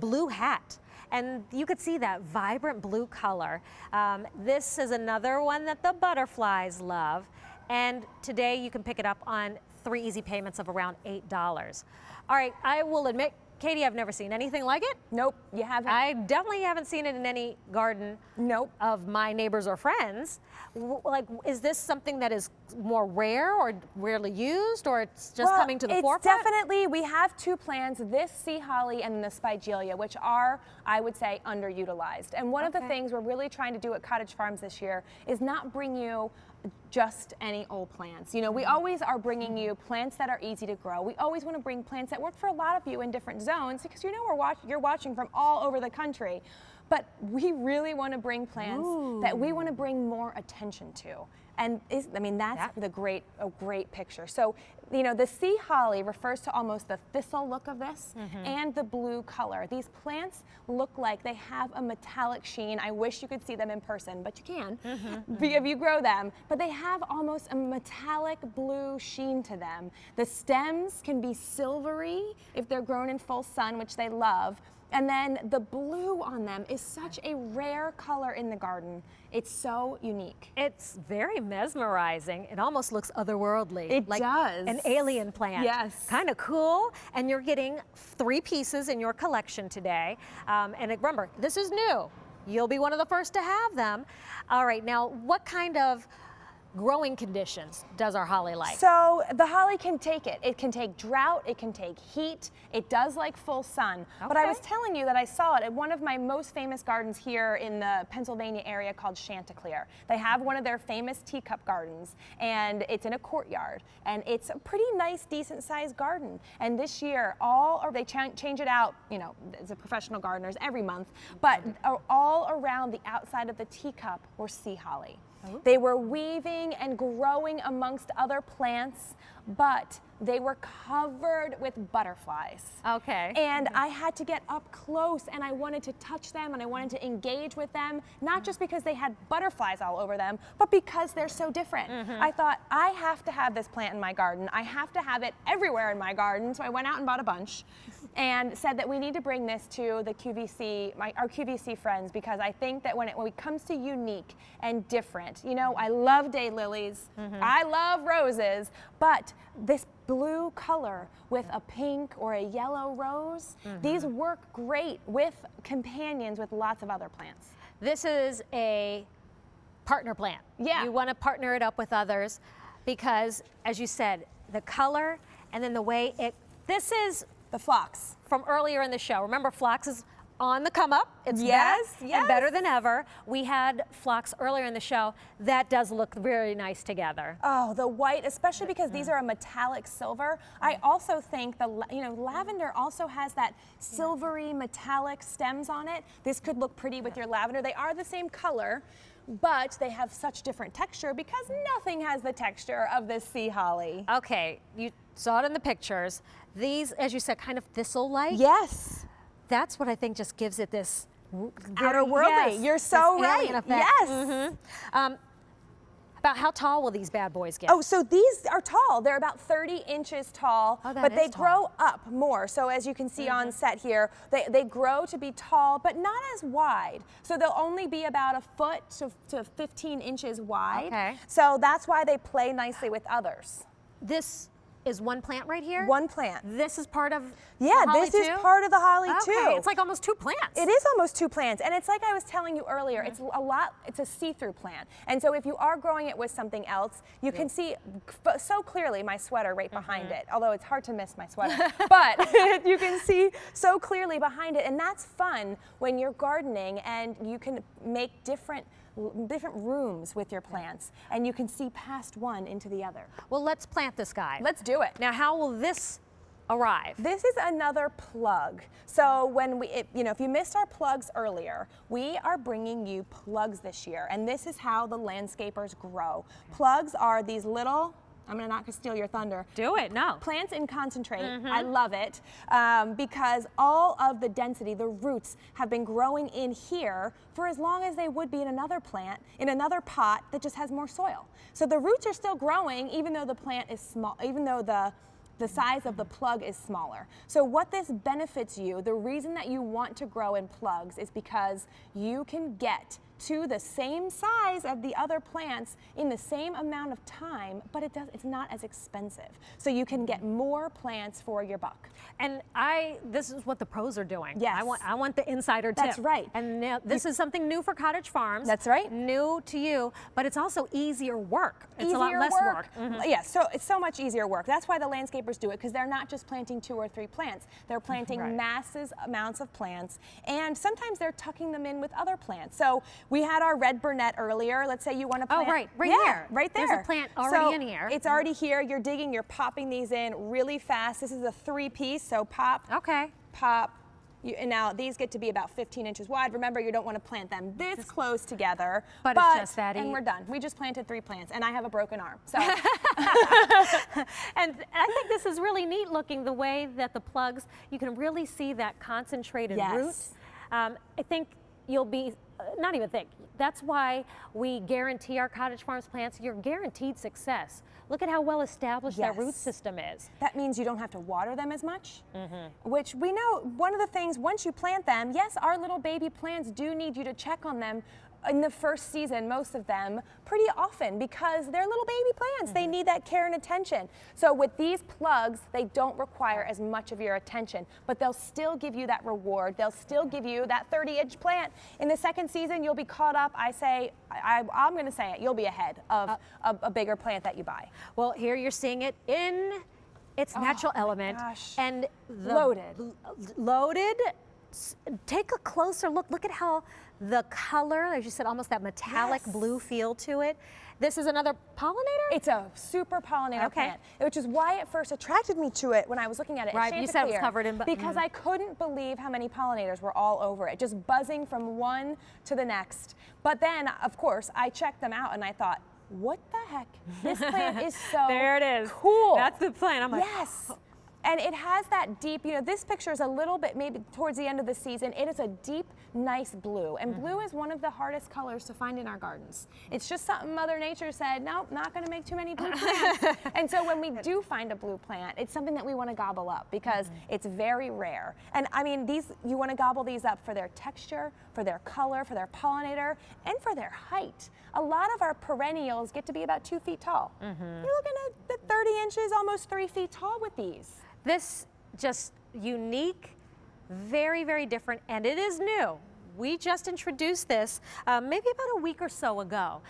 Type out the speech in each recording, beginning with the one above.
blue hat. And you could see that vibrant blue color. This is another one that the butterflies love. And today you can pick it up on 3 easy payments of around $8. All right, I will admit, Katie, I've never seen anything like it. Nope, you haven't. I definitely haven't seen it in any garden of my neighbors or friends. Like, is this something that is more rare or rarely used, or it's just coming to the forefront? It's definitely, we have 2 plants, this sea holly and the spigelia, which are, I would say, underutilized. And one of the things we're really trying to do at Cottage Farms this year is not bring you just any old plants. You know, we always are bringing you plants that are easy to grow. We always want to bring plants that work for a lot of you in different zones, because you know you're watching from all over the country. But we really want to bring plants that we want to bring more attention to. And I mean, that's a great picture. So, you know, the sea holly refers to almost the thistle look of this and the blue color. These plants look like they have a metallic sheen. I wish you could see them in person, but you can if you grow them. But they have almost a metallic blue sheen to them. The stems can be silvery if they're grown in full sun, which they love. And then the blue on them is such a rare color in the garden. It's so unique. It's very mesmerizing. It almost looks otherworldly. It like does. An alien plant. Yes. Kind of cool. And you're getting 3 pieces in your collection today. And remember, this is new. You'll be one of the first to have them. All right, now what kind of growing conditions does our holly like? So the holly can take it. It can take drought, it can take heat, it does like full sun. But I was telling you that I saw it at one of my most famous gardens here in the Pennsylvania area called Chanticleer. They have one of their famous teacup gardens, and it's in a courtyard, and it's a pretty nice, decent sized garden. And this year, they change it out, you know, as a professional gardeners every month, but all around the outside of the teacup were sea holly. They were weaving and growing amongst other plants, but they were covered with butterflies. Okay. And I had to get up close, and I wanted to touch them, and I wanted to engage with them, not just because they had butterflies all over them, but because they're so different. I thought, I have to have this plant in my garden. I have to have it everywhere in my garden. So I went out and bought a bunch and said that we need to bring this to the QVC, our QVC friends, because I think that when it comes to unique and different, you know, I love daylilies, I love roses, but this blue color with a pink or a yellow rose, these work great with companions with lots of other plants. This is a partner plant. Yeah. You want to partner it up with others because, as you said, the color and then the way this is the phlox from earlier in the show. Remember, phlox is on the come up. It's yes, back and better than ever. We had phlox earlier in the show. That does look very nice together. Oh, the white, especially because these are a metallic silver. I also think lavender also has that silvery metallic stems on it. This could look pretty with your lavender. They are the same color, but they have such different texture because nothing has the texture of this sea holly. Okay, you saw it in the pictures. These, as you said, kind of thistle-like. Yes. That's what I think just gives it this outer-worldly. Yes, you're so right. Yes. About how tall will these bad boys get? Oh, so these are tall. They're about 30 inches tall, but they grow up more. So as you can see on set here, they grow to be tall, but not as wide. So they'll only be about 1 foot to 15 inches wide. Okay. So that's why they play nicely with others. This is one plant right here? One plant. This is part of the holly this is part of the holly too. It's like almost 2 plants. It is almost 2 plants, and it's like I was telling you earlier, it's a see-through plant. And so if you are growing it with something else, you can see so clearly my sweater right behind it, although it's hard to miss my sweater. But you can see so clearly behind it, and that's fun when you're gardening and you can make different rooms with your plants, and you can see past one into the other. Well, let's plant this guy. Let's do it. Now, how will this arrive? This is another plug. So when if you missed our plugs earlier, we are bringing you plugs this year, and this is how the landscapers grow. Plugs are these little, I'm not going to steal your thunder. Do it, no. Plants in concentrate. I love it because all of the density, the roots, have been growing in here for as long as they would be in another plant, in another pot that just has more soil. So the roots are still growing even though the plant is small, even though the the size of the plug is smaller. So what this benefits you, the reason that you want to grow in plugs is because you can get to the same size of the other plants in the same amount of time, but it's not as expensive. So you can get more plants for your buck. And this is what the pros are doing. Yes. I want the insider tip. That's right. And now, this is something new for Cottage Farms. That's right. New to you, but it's also easier work. It's a lot less work. Yeah, so it's so much easier work. That's why the landscapers do it, because they're not just planting 2 or 3 plants. They're planting massive amounts of plants, and sometimes they're tucking them in with other plants. So we had our red burnet earlier. Let's say you want to plant. Oh, right yeah, here. Right there. There's a plant already in here. It's already here. You're digging, you're popping these in really fast. This is a 3-piece, so pop, pop. And now these get to be about 15 inches wide. Remember, you don't want to plant them this close together. But it's just that and we're done. We just planted 3 plants, and I have a broken arm. So. And I think this is really neat looking, the way that the plugs, you can really see that concentrated roots. I think you'll be, not even think, that's why we guarantee our Cottage Farms plants, you're guaranteed success. Look at how well established that root system is. That means you don't have to water them as much, which we know one of the things, once you plant them, yes, our little baby plants do need you to check on them in the first season, most of them, pretty often, because they're little baby plants. They need that care and attention. So with these plugs, they don't require as much of your attention, but they'll still give you that reward. They'll still give you that 30-inch plant. In the second season, you'll be caught up. I'm going to say it, you'll be ahead of a bigger plant that you buy. Well, here you're seeing it in its natural element. And loaded. Take a closer look. Look at how the color, as you said, almost that metallic blue feel to it. This is another pollinator? It's a super pollinator plant, which is why it first attracted me to it when I was looking at it. Right, you said it was covered in... Because I couldn't believe how many pollinators were all over it, just buzzing from one to the next. But then, of course, I checked them out and I thought, what the heck? This plant is so there it is. Cool. That's the plant. I'm like, yes. And it has that deep, this picture is a little bit maybe towards the end of the season. It is a deep, nice blue. And blue is one of the hardest colors to find in our gardens. It's just something Mother Nature said, nope, not gonna make too many blue plants. And so when we do find a blue plant, it's something that we wanna gobble up because it's very rare. And I mean, you wanna gobble these up for their texture, for their color, for their pollinator, and for their height. A lot of our perennials get to be about 2 feet tall. You're looking at 30 inches, almost 3 feet tall with these. This just unique, very, very different, and it is new. We just introduced this maybe about a week or so ago.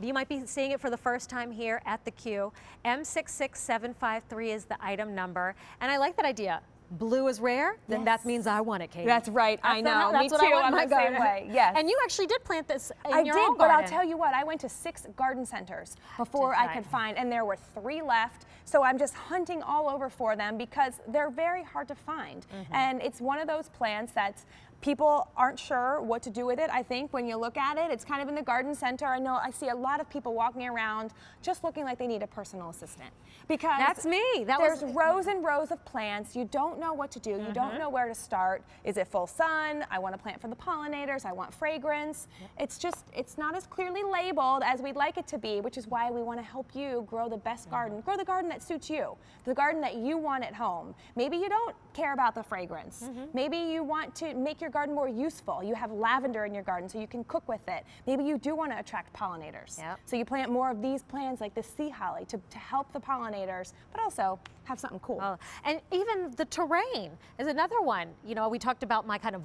You might be seeing it for the first time here at the Q. M66753 is the item number, and I like that idea. Blue is rare, then that means I want it, Katie. That's right, I know. That's Me what too, I want I'm my the same garden. way, yes. And you actually did plant this in your own own garden. but I'll tell you what, I went to 6 garden centers before I could find, and there were 3 left. So I'm just hunting all over for them because they're very hard to find. And it's one of those plants that's people aren't sure what to do with it, I think, when you look at it. It's kind of in the garden center. I know I see a lot of people walking around just looking like they need a personal assistant. Because that's me. There's rows and rows of plants. You don't know what to do. You don't know where to start. Is it full sun? I want to plant for the pollinators. I want fragrance. It's just, it's not as clearly labeled as we'd like it to be, which is why we want to help you grow the best garden. Grow the garden that suits you, the garden that you want at home. Maybe you don't care about the fragrance. Maybe you want to make your garden more useful. You have lavender in your garden so you can cook with it. Maybe you do want to attract pollinators. So you plant more of these plants like the sea holly to help the pollinators, but also have something cool. And even the terrain is another one. You know, we talked about my kind of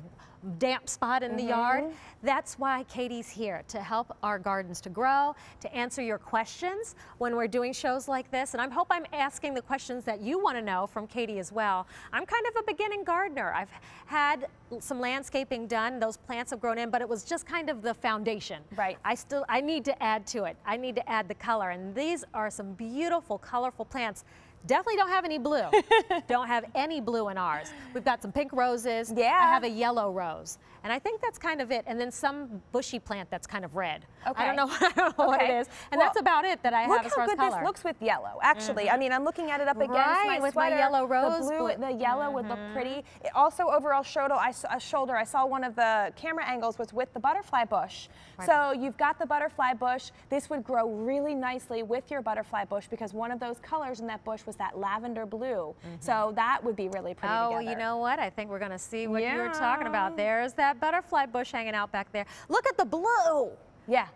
damp spot in the yard. That's why Katie's here, to help our gardens to grow, to answer your questions when we're doing shows like this. And I hope I'm asking the questions that you want to know from Katie as well. I'm kind of a beginning gardener. I've had some landscaping done. Those plants have grown in, but it was just kind of the foundation. Right. I need to add to it. I need to add the color. And these are some beautiful, colorful plants. Definitely don't have any blue. Don't have any blue in ours. We've got some pink roses. I have a yellow rose. And I think that's kind of it. And then some bushy plant that's kind of red. I don't know what it is. And that's about it that I have as far as color. Look how good this looks with yellow, actually. I mean, I'm looking at it up against my with sweater. my yellow rose. The yellow would look pretty. It also, overall shoulder, I saw one of the camera angles was with the butterfly bush. So you've got the butterfly bush. This would grow really nicely with your butterfly bush because one of those colors in that bush was was that lavender blue. So that would be really pretty Oh, together. you know what? I think we're going to see what you were talking Yeah. about. There's that butterfly bush hanging out back there. Look at the blue. Yeah.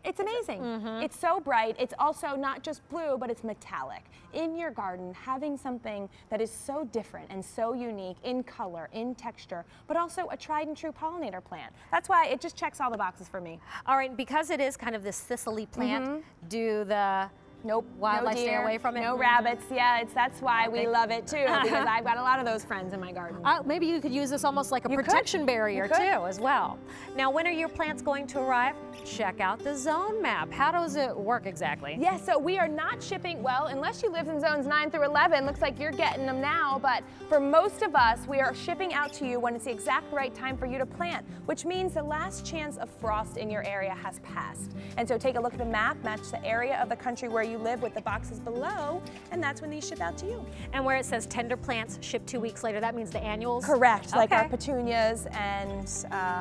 It's amazing. It's so bright. It's also not just blue, but it's metallic. In your garden, having something that is so different and so unique in color, in texture, but also a tried and true pollinator plant. That's why it just checks all the boxes for me. All right, because it is kind of this thistly plant, do the Nope. wildlife no stay deer, away from it? No rabbits. Yeah, that's why we love it too, because I've got a lot of those friends in my garden. Maybe you could use this almost like a You could. protection barrier You could. too as well. Now, when are your plants going to arrive? Check out the zone map. How does it work exactly? Yeah, so we are not shipping, well, unless you live in zones 9 through 11, looks like you're getting them now, but for most of us, we are shipping out to you when it's the exact right time for you to plant, which means the last chance of frost in your area has passed. And so take a look at the map, match the area of the country where you live with the boxes below, and that's when these ship out to you. And where it says tender plants ship 2 weeks later, that means the annuals? Correct, like our Okay. petunias and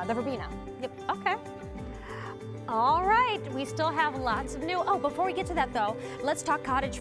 the verbena. Yep, okay. All right, we still have lots of new. Oh, before we get to that though, let's talk Cottage